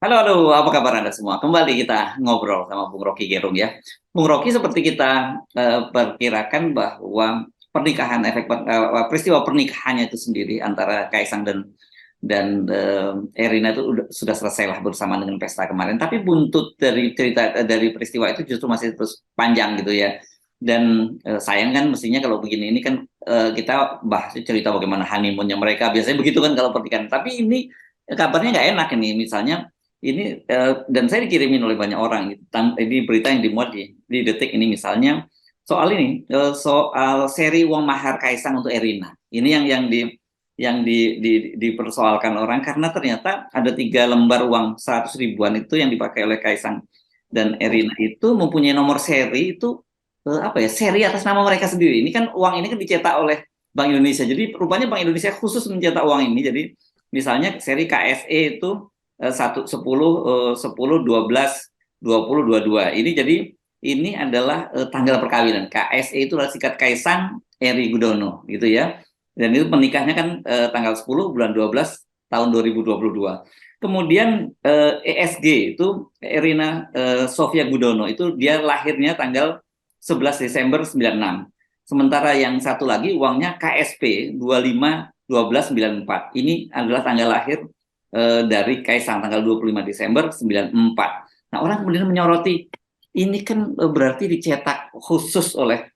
Halo, halo, apa kabar Anda semua? Kembali kita ngobrol sama Bung Rocky Gerung ya. Bung Rocky, seperti kita perkirakan bahwa peristiwa pernikahannya itu sendiri antara Kaisang dan Erina itu sudah selesai lah bersama dengan pesta kemarin. Tapi buntut dari cerita dari peristiwa itu justru masih terus panjang gitu ya. Dan sayang kan mestinya kalau begini ini kan kita bahas cerita bagaimana honeymoonnya mereka. Biasanya begitu kan kalau pernikahan. Tapi ini kabarnya nggak enak ini. Misalnya ini dan saya dikirimin oleh banyak orang gitu. Ini berita yang dimuat di Detik ini misalnya soal ini soal seri uang mahar Kaisang untuk Erina. Ini yang dipersoalkan orang karena ternyata ada 3 lembar uang 100 ribuan itu yang dipakai oleh Kaisang dan Erina itu mempunyai nomor seri itu apa ya, seri atas nama mereka sendiri. Ini kan uang ini kan dicetak oleh Bank Indonesia. Jadi rupanya Bank Indonesia khusus mencetak uang ini. Jadi misalnya seri KSE itu 10, 10, 10, 12, 20, 22. Ini jadi ini adalah tanggal perkawinan. KSE itu adalah sikat Kaisang Eri Gudono gitu ya. Dan itu menikahnya kan tanggal 10 bulan 12 tahun 2022. Kemudian ESG itu Erina Sofia Gudono itu dia lahirnya tanggal 11 Desember 96. Sementara yang satu lagi uangnya KSP 25 12 94. Ini adalah tanggal lahir dari Kaisang tanggal 25 Desember 94. Nah, orang kemudian menyoroti ini kan berarti dicetak khusus oleh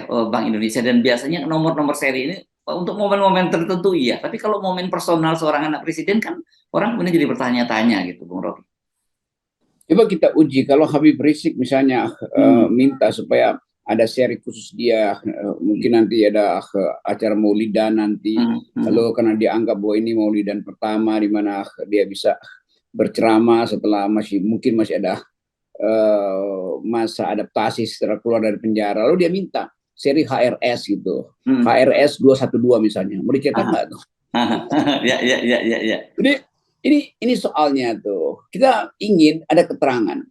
Bank Indonesia dan biasanya nomor-nomor seri ini untuk momen-momen tertentu iya, tapi kalau momen personal seorang anak presiden kan orang kemudian jadi bertanya-tanya gitu, Bung Rocky. Coba kita uji kalau Habib Rizik misalnya minta supaya ada seri khusus dia, mungkin nanti ada acara Maulidan nanti, lalu karena dia anggap bahwa ini Maulidan pertama di mana dia bisa berceramah setelah mungkin masih ada masa adaptasi setelah keluar dari penjara, lalu dia minta seri HRS gitu, HRS 212 misalnya, mau dicetak nggak tuh? Ya, ya, ya, ya, ya. Jadi ini soalnya tuh, kita ingin ada keterangan.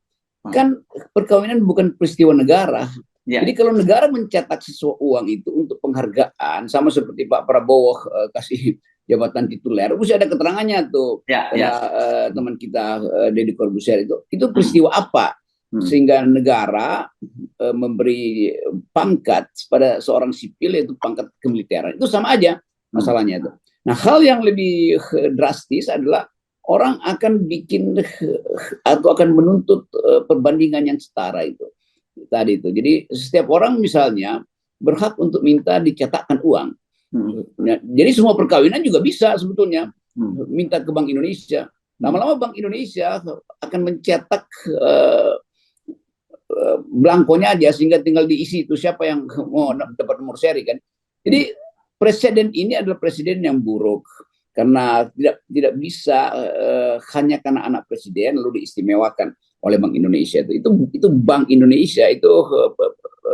Kan perkawinan bukan peristiwa negara. Ya. Jadi kalau negara mencetak sesuatu uang itu untuk penghargaan, sama seperti Pak Prabowo kasih jabatan tituler, mesti ada keterangannya tuh. Ya, ya. Teman kita Deddy Corbuzier itu peristiwa apa? Sehingga negara memberi pangkat pada seorang sipil, yaitu pangkat kemiliteran. Itu sama aja masalahnya itu. Nah, hal yang lebih drastis adalah orang akan bikin atau akan menuntut perbandingan yang setara itu tadi itu. Jadi setiap orang misalnya berhak untuk minta dicetakkan uang. Jadi semua perkawinan juga bisa sebetulnya minta ke Bank Indonesia. Lama-lama Bank Indonesia akan mencetak belangkonya aja sehingga tinggal diisi itu siapa yang mau dapat nomor seri kan. Jadi presiden ini adalah presiden yang buruk karena tidak bisa hanya karena anak presiden lalu diistimewakan oleh Bank Indonesia. Itu Bank Indonesia itu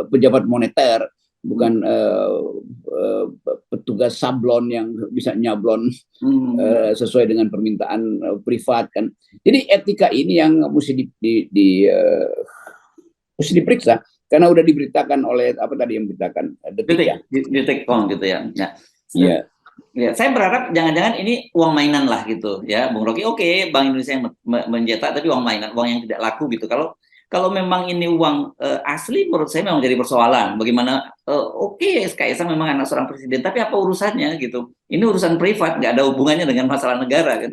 pejabat moneter, bukan petugas sablon yang bisa nyablon sesuai dengan permintaan privat kan. Jadi etika ini yang mesti mesti diperiksa karena udah diberitakan oleh apa tadi yang diberitakan Detik.com gitu ya. Iya. Ya, saya berharap jangan-jangan ini uang mainan lah gitu ya, Bung Rocky. Oke, Bank Indonesia yang mencetak tapi uang mainan, uang yang tidak laku gitu. Kalau memang ini uang asli, menurut saya memang jadi persoalan. Bagaimana? Oke, Kaisang memang anak seorang presiden, tapi apa urusannya gitu? Ini urusan privat, nggak ada hubungannya dengan masalah negara kan?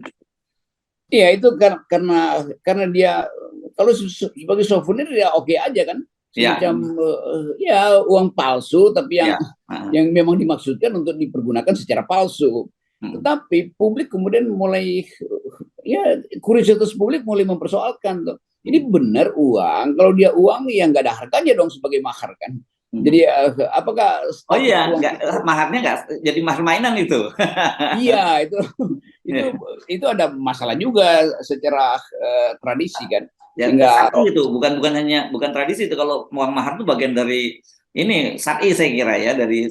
Iya, itu karena dia kalau sebagai souvenir ya oke aja kan. Semacam ya uang palsu tapi yang memang dimaksudkan untuk dipergunakan secara palsu. Tetapi publik kemudian mulai ya kuriositas publik mulai mempersoalkan tuh. Ini benar uang, kalau dia uang ya nggak ada harganya dong sebagai mahar kan. Jadi apakah maharnya nggak jadi mahar mainan itu? Iya, itu ada masalah juga secara tradisi kan. Sehingga itu bukan tradisi itu, kalau uang mahar itu bagian dari ini syar'i saya kira ya, dari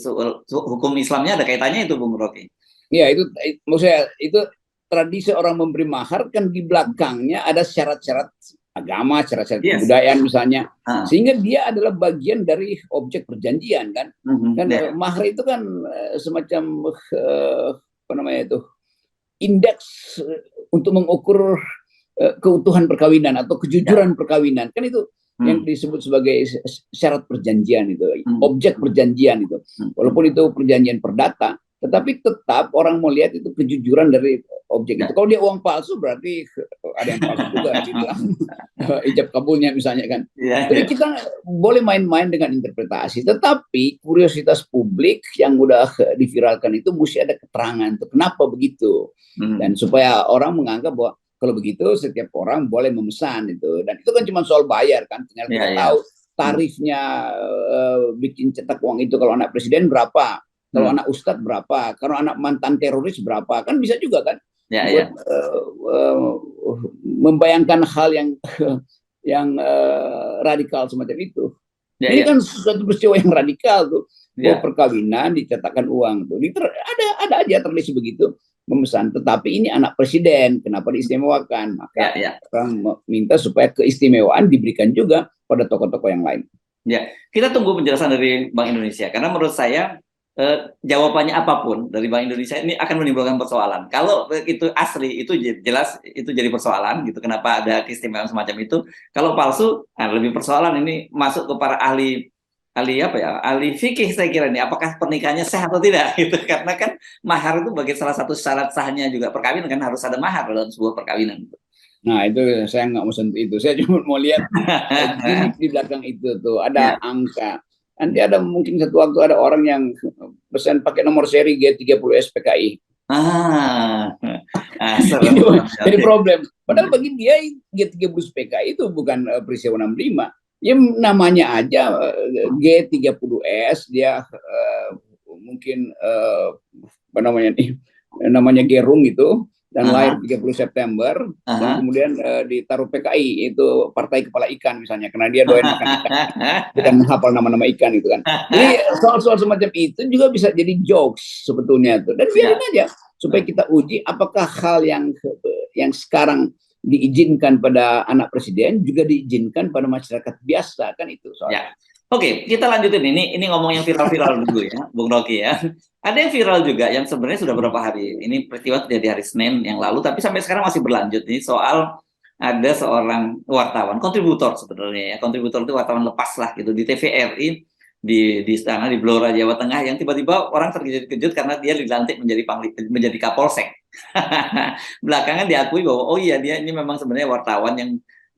hukum Islamnya ada kaitannya itu, Bung Rocky. Iya, itu maksudnya itu tradisi orang memberi mahar kan di belakangnya ada syarat-syarat agama, syarat-syarat kebudayaan misalnya, sehingga dia adalah bagian dari objek perjanjian kan. Mahar itu kan semacam apa namanya itu, indeks untuk mengukur keutuhan perkawinan atau kejujuran perkawinan, kan itu yang disebut sebagai syarat perjanjian itu, objek perjanjian itu. Walaupun itu perjanjian perdata, tetapi tetap orang mau lihat itu kejujuran dari objek itu. Kalau dia uang palsu berarti ada yang palsu juga di dalam ijab kabulnya misalnya kan. Jadi kita boleh main-main dengan interpretasi, tetapi kuriositas publik yang udah diviralkan itu mesti ada keterangan tuh kenapa begitu, dan supaya orang menganggap bahwa kalau begitu setiap orang boleh memesan itu, dan itu kan cuma soal bayar kan, tinggal kita tahu tarifnya bikin cetak uang itu, kalau anak presiden berapa, kalau anak ustadz berapa, kalau anak mantan teroris berapa, kan bisa juga kan buat membayangkan hal yang radikal semacam itu. Ini kan suatu peristiwa yang radikal tuh, bahwa perkawinan dicetakkan uang tuh, ada aja tradisi begitu memesan, tetapi ini anak presiden, kenapa diistimewakan? Maka orang minta supaya keistimewaan diberikan juga pada tokoh-tokoh yang lain. Ya, kita tunggu penjelasan dari Bank Indonesia, karena menurut saya jawabannya apapun dari Bank Indonesia ini akan menimbulkan persoalan. Kalau itu asli, itu jelas itu jadi persoalan gitu. Kenapa ada keistimewaan semacam itu? Kalau palsu, lebih persoalan. Ini masuk ke para ahli fikih saya kira ini, apakah pernikahannya sah atau tidak gitu, karena kan mahar itu bagi salah satu syarat sahnya juga perkawinan kan, harus ada mahar dalam sebuah perkawinan. Nah itu saya nggak mau sentuh itu, saya cuma mau lihat gimmick di belakang itu tuh, ada angka. Nanti ada mungkin satu waktu ada orang yang pesan pakai nomor seri G30S PKI. Jadi problem. Padahal bagi dia G30S PKI itu bukan peristiwa 65. Ya namanya aja G30S, dia mungkin apa namanya gerung itu, dan lahir 30 September dan kemudian ditaruh PKI, itu Partai Kepala Ikan misalnya, karena dia doyan makan ikan, bukan menghafal nama-nama ikan itu kan. Jadi soal-soal semacam itu juga bisa jadi jokes sebetulnya tuh, dan biarin aja supaya kita uji apakah hal yang sekarang diizinkan pada anak presiden juga diizinkan pada masyarakat biasa, kan itu soalnya. Oke, kita lanjutin ini ngomong yang viral-viral dulu ya, Bung Rocky ya. Ada yang viral juga yang sebenarnya sudah beberapa hari. Ini peristiwa terjadi hari Senin yang lalu, tapi sampai sekarang masih berlanjut. Ini soal ada seorang wartawan, kontributor sebenarnya ya. Kontributor itu wartawan lepas lah gitu di TVRI di sana di Blora Jawa Tengah, yang tiba-tiba orang terkejut-kejut karena dia dilantik menjadi Kapolsek. Belakangan diakui bahwa oh iya dia ini memang sebenarnya wartawan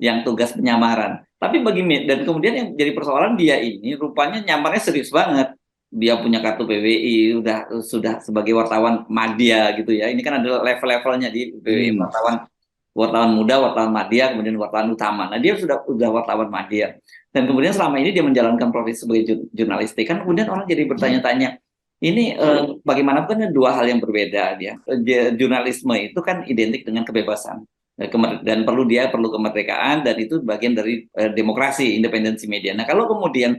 yang tugas penyamaran. Tapi dan kemudian yang jadi persoalan, dia ini rupanya nyamarnya serius banget. Dia punya kartu PWI, sudah sebagai wartawan madya gitu ya. Ini kan ada level-levelnya di PWI, wartawan muda, wartawan madya, kemudian wartawan utama. Nah, dia sudah wartawan madya. Dan kemudian selama ini dia menjalankan profesi sebagai jurnalistik. Kan kemudian orang jadi bertanya-tanya, ini bagaimanapun dua hal yang berbeda dia. Jurnalisme itu kan identik dengan kebebasan. Dan perlu kemerdekaan, dan itu bagian dari demokrasi, independensi media. Nah, kalau kemudian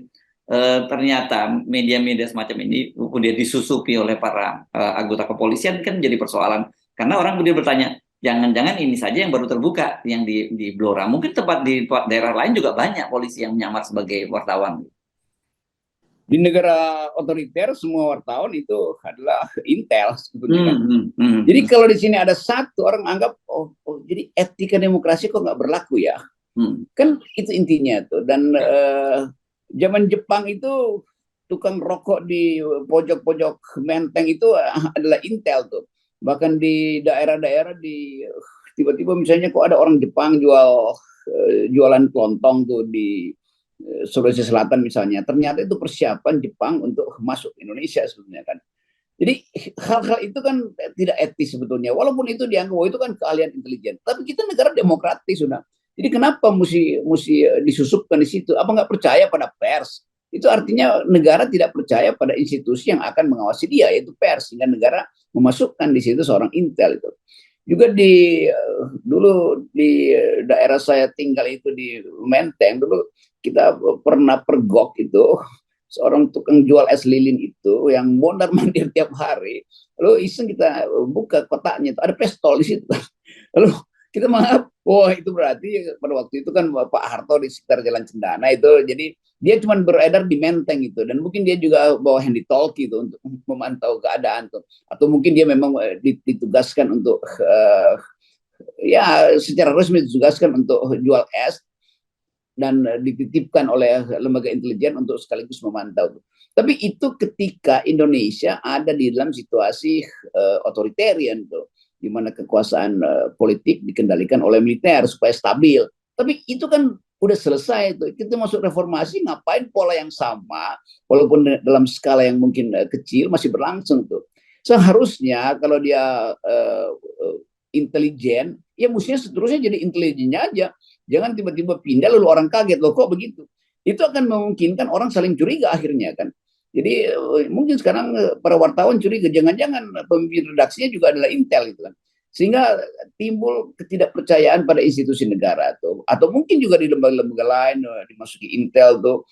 ternyata media-media semacam ini kemudian disusupi oleh para anggota kepolisian, kan jadi persoalan. Karena orang kemudian bertanya, jangan-jangan ini saja yang baru terbuka yang di Blora. Mungkin tempat di daerah lain juga banyak polisi yang menyamar sebagai wartawan. Di negara otoriter semua wartawan itu adalah intel sebetulnya. Jadi kalau di sini ada satu orang anggap jadi etika demokrasi kok nggak berlaku ya, kan itu intinya tuh. Dan zaman Jepang itu tukang rokok di pojok-pojok menteng itu adalah intel tuh. Bahkan di daerah-daerah tiba-tiba misalnya kok ada orang Jepang jualan kelontong tuh di Sulawesi Selatan misalnya, ternyata itu persiapan Jepang untuk masuk Indonesia sebetulnya kan. Jadi hal-hal itu kan tidak etis sebetulnya, walaupun itu dianggap itu kan keahlian intelijen. Tapi kita negara demokratis sudah. Jadi kenapa mesti disusupkan di situ? Apa nggak percaya pada pers? Itu artinya negara tidak percaya pada institusi yang akan mengawasi dia, yaitu pers, sehingga negara memasukkan di situ seorang intel itu. Juga dulu di daerah saya tinggal itu di Menteng, dulu kita pernah pergok itu seorang tukang jual es lilin itu yang mondar-mandir tiap hari. Lalu iseng kita buka kotaknya, itu ada pistol di situ. Lalu kita menganggap, wah itu berarti pada waktu itu kan Pak Harto di sekitar Jalan Cendana itu, jadi dia cuma beredar di Menteng itu, dan mungkin dia juga bawa handy talkie itu untuk memantau keadaan tuh, atau mungkin dia memang ditugaskan untuk ya secara resmi ditugaskan untuk jual es dan dititipkan oleh lembaga intelijen untuk sekaligus memantau. Tapi itu ketika Indonesia ada di dalam situasi otoritarian tuh, di mana kekuasaan politik dikendalikan oleh militer supaya stabil. Tapi itu kan udah selesai tuh. Kita masuk reformasi, ngapain pola yang sama, walaupun dalam skala yang mungkin kecil masih berlangsung tuh. Seharusnya kalau dia intelijen, ya mestinya seterusnya jadi intelijennya aja. Jangan tiba-tiba pindah lalu orang kaget, loh kok begitu. Itu akan memungkinkan orang saling curiga akhirnya kan. Jadi mungkin sekarang para wartawan curiga, jangan-jangan pemimpin redaksinya juga adalah intel itu kan. Sehingga timbul ketidakpercayaan pada institusi negara tuh. Atau mungkin juga di lembaga-lembaga lain dimasuki intel tuh,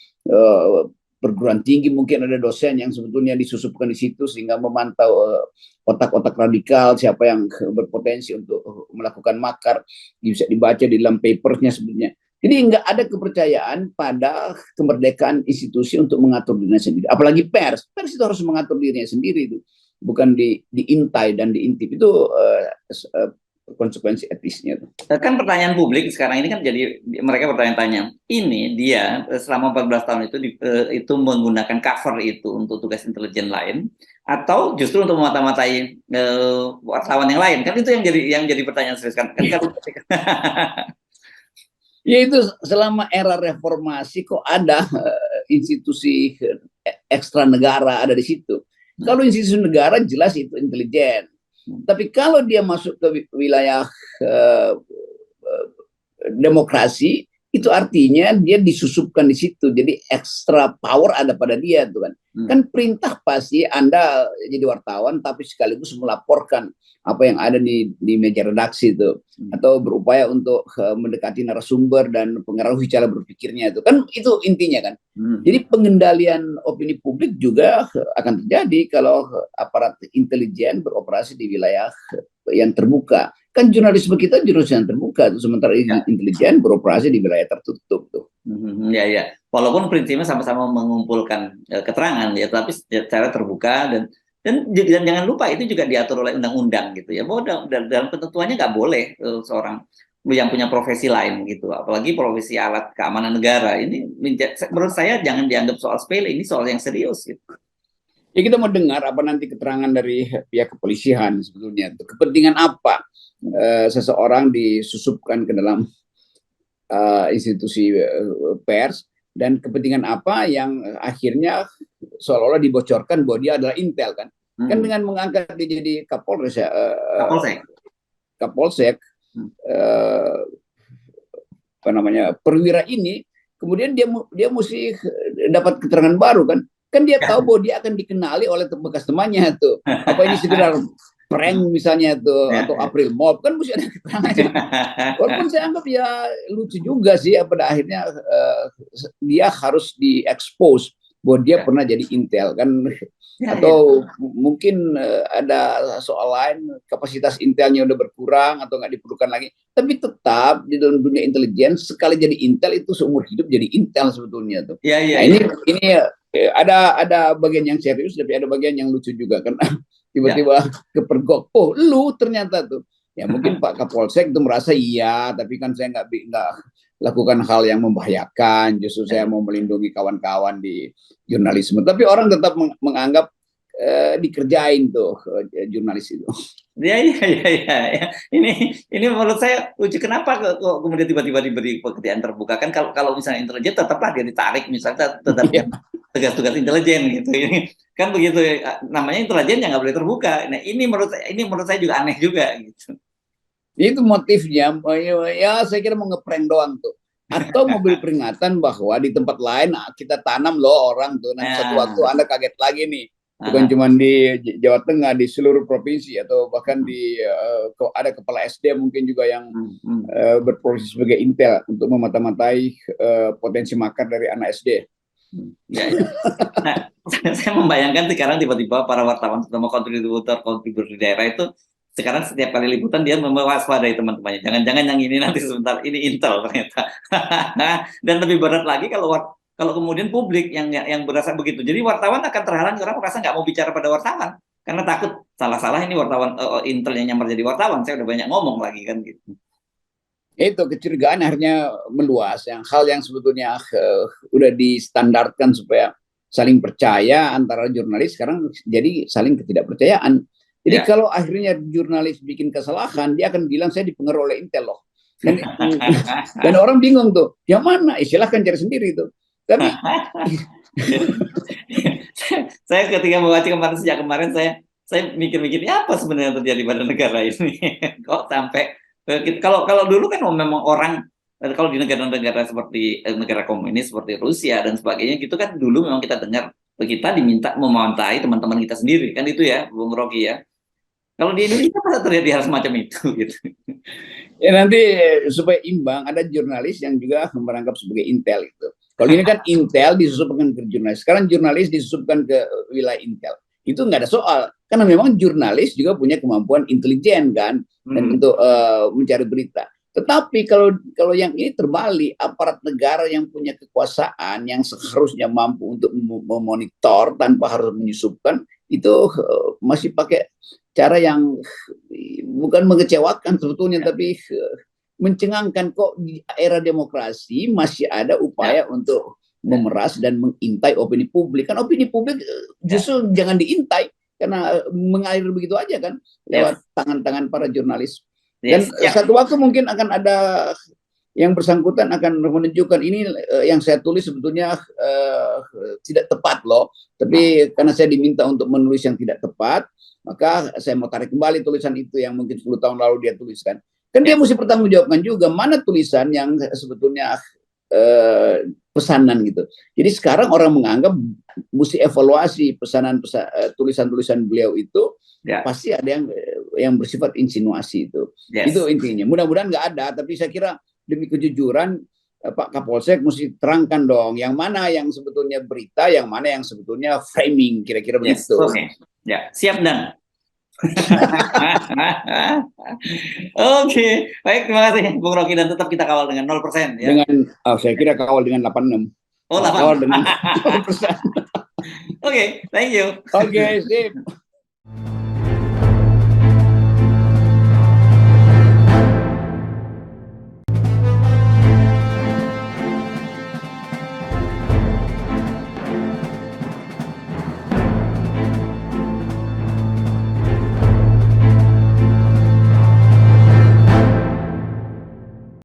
perguruan tinggi mungkin ada dosen yang sebetulnya disusupkan di situ sehingga memantau otak-otak radikal, siapa yang berpotensi untuk melakukan makar, bisa dibaca di dalam papernya sebetulnya. Jadi nggak ada kepercayaan pada kemerdekaan institusi untuk mengatur dirinya sendiri. Apalagi pers itu harus mengatur dirinya sendiri itu, bukan diintai dan diintip. Itu konsekuensi etisnya. Kan pertanyaan publik sekarang ini kan jadi mereka bertanya-tanya, ini dia selama 14 tahun itu menggunakan cover itu untuk tugas intelijen lain atau justru untuk memata-matai wartawan yang lain, kan itu yang jadi pertanyaan serius kan. Ya itu selama era reformasi kok ada institusi ekstra negara ada di situ. Kalau institusi negara jelas itu intelijen. Tapi kalau dia masuk ke wilayah demokrasi, itu artinya dia disusupkan di situ. Jadi ekstra power ada pada dia tuh kan. Kan perintah pasti Anda jadi wartawan tapi sekaligus melaporkan apa yang ada di meja redaksi itu, atau berupaya untuk mendekati narasumber dan pengaruhi cara berpikirnya itu. Kan itu intinya kan. Jadi pengendalian opini publik juga akan terjadi kalau aparat intelijen beroperasi di wilayah yang terbuka. Kan jurnalisme kita jurnalisme yang terbuka tuh, sementara intelijen beroperasi di wilayah tertutup tuh. Ya. Walaupun prinsipnya sama-sama mengumpulkan keterangan ya, tapi secara terbuka dan jangan lupa itu juga diatur oleh undang-undang gitu ya. Bahwa dalam ketentuannya nggak boleh seorang yang punya profesi lain gitu, apalagi profesi alat keamanan negara ini menurut saya jangan dianggap soal sepele, ini soal yang serius gitu. Ya kita mau dengar apa nanti keterangan dari pihak kepolisian sebetulnya. Kepentingan apa seseorang disusupkan ke dalam institusi pers, dan kepentingan apa yang akhirnya seolah-olah dibocorkan bahwa dia adalah intel kan. Kan dengan mengangkat dia jadi Kapolres ya, Kapolsek, apa namanya, perwira ini, kemudian dia mesti dapat keterangan baru kan. Kan dia tahu bahwa dia akan dikenali oleh bekas temannya tuh. Apa ini sekedar prank misalnya tuh, atau April Mop, kan mesti ada keterangannya. Walaupun saya anggap ya lucu juga sih, pada akhirnya dia harus diekspos bahwa dia pernah jadi intel kan. Atau mungkin ada soal lain, kapasitas intelnya udah berkurang atau nggak diperlukan lagi. Tapi tetap di dalam dunia intelijen, sekali jadi intel itu seumur hidup jadi intel sebetulnya tuh. Nah, ini ada bagian yang serius, tapi ada bagian yang lucu juga kan. Tiba-tiba kepergok, oh lu ternyata tuh. Ya mungkin Pak Kapolsek itu merasa iya, tapi kan saya nggak lakukan hal yang membahayakan, justru saya mau melindungi kawan-kawan di jurnalisme. Tapi orang tetap menganggap dikerjain tuh jurnalis itu. Ya. Ini menurut saya lucu, kenapa kok kemudian tiba-tiba diberi pekerjaan terbuka kan? Kalau misalnya intelijen tetaplah dia ditarik, misalnya tetap tugas-tugas intelijen gitu. Ini kan begitu, namanya intelijen yang nggak boleh terbuka. Nah ini menurut saya juga aneh juga gitu. Itu motifnya, ya saya kira mau ngeprank doang tuh. Atau mau beri peringatan bahwa di tempat lain kita tanam loh orang tuh, nanti satu waktu Anda kaget lagi nih. Bukan cuma di Jawa Tengah, di seluruh provinsi, atau bahkan ada kepala SD mungkin juga yang berprofesi sebagai intel untuk memata-matai potensi makar dari anak SD. Ya. Nah, saya membayangkan sekarang tiba-tiba para wartawan, terutama kontributor di daerah itu, sekarang setiap kali liputan dia mewaspadai teman-temannya. Jangan-jangan yang ini nanti sebentar ini intel ternyata. Dan lebih berat lagi kalau kemudian publik yang berasa begitu. Jadi wartawan akan terhalang, orang merasa nggak mau bicara pada wartawan. karena takut salah-salah ini wartawan intelnya nyamar jadi wartawan, saya udah banyak ngomong lagi kan gitu. Itu kecurigaan akhirnya meluas, yang hal yang sebetulnya udah distandarkan supaya saling percaya antara jurnalis, sekarang jadi saling ketidakpercayaan. Jadi kalau akhirnya jurnalis bikin kesalahan, dia akan bilang saya dipengaruhi oleh Intel loh. Dan orang bingung tuh, yang mana? Silahkan cari sendiri tuh. Tapi saya ketika membaca kemarin, sejak kemarin saya mikir-mikir apa sebenarnya terjadi pada negara ini. Kok sampai kalau dulu kan memang orang, kalau di negara-negara seperti negara komunis seperti Rusia dan sebagainya gitu kan, dulu memang kita dengar kita diminta memantai teman-teman kita sendiri kan, itu ya Bung Rocky ya. Kalau di Indonesia masa terjadi hal semacam itu gitu. Ya nanti supaya imbang, ada jurnalis yang juga merangkap sebagai Intel itu. Kalau ini kan Intel disusupkan ke jurnalis. Sekarang jurnalis disusupkan ke wilayah Intel. Itu nggak ada soal. Karena memang jurnalis juga punya kemampuan intelijen kan, dan untuk mencari berita. Tetapi kalau yang ini terbalik, aparat negara yang punya kekuasaan, yang seharusnya mampu untuk memonitor tanpa harus menyusupkan, itu masih pakai cara yang bukan mengecewakan sebetulnya, tapi mencengangkan. Kok di era demokrasi masih ada upaya untuk memeras dan mengintai opini publik. Kan opini publik justru jangan diintai, karena mengalir begitu aja kan, lewat tangan-tangan para jurnalis. Dan satu waktu mungkin akan ada yang bersangkutan akan menunjukkan ini yang saya tulis sebetulnya tidak tepat loh, tapi karena saya diminta untuk menulis yang tidak tepat, maka saya mau tarik kembali tulisan itu yang mungkin 10 tahun lalu dia tuliskan. Kan dia mesti bertanggungjawabkan juga mana tulisan yang sebetulnya pesanan gitu. Jadi sekarang orang menganggap mesti evaluasi tulisan-tulisan beliau itu, pasti ada yang bersifat insinuasi itu. Itu intinya. Mudah-mudahan nggak ada, tapi saya kira demi kejujuran Pak Kapolsek mesti terangkan dong, yang mana yang sebetulnya berita, yang mana yang sebetulnya framing, kira-kira begitu. Oke. Ya, siap dan. Oke, baik, terima kasih Bung Rocky, dan tetap kita kawal dengan 0% ya. Dengan saya kira kawal dengan 86. Oh, 8. Kawal dengan 0%. Oke, thank you. Oke, sip.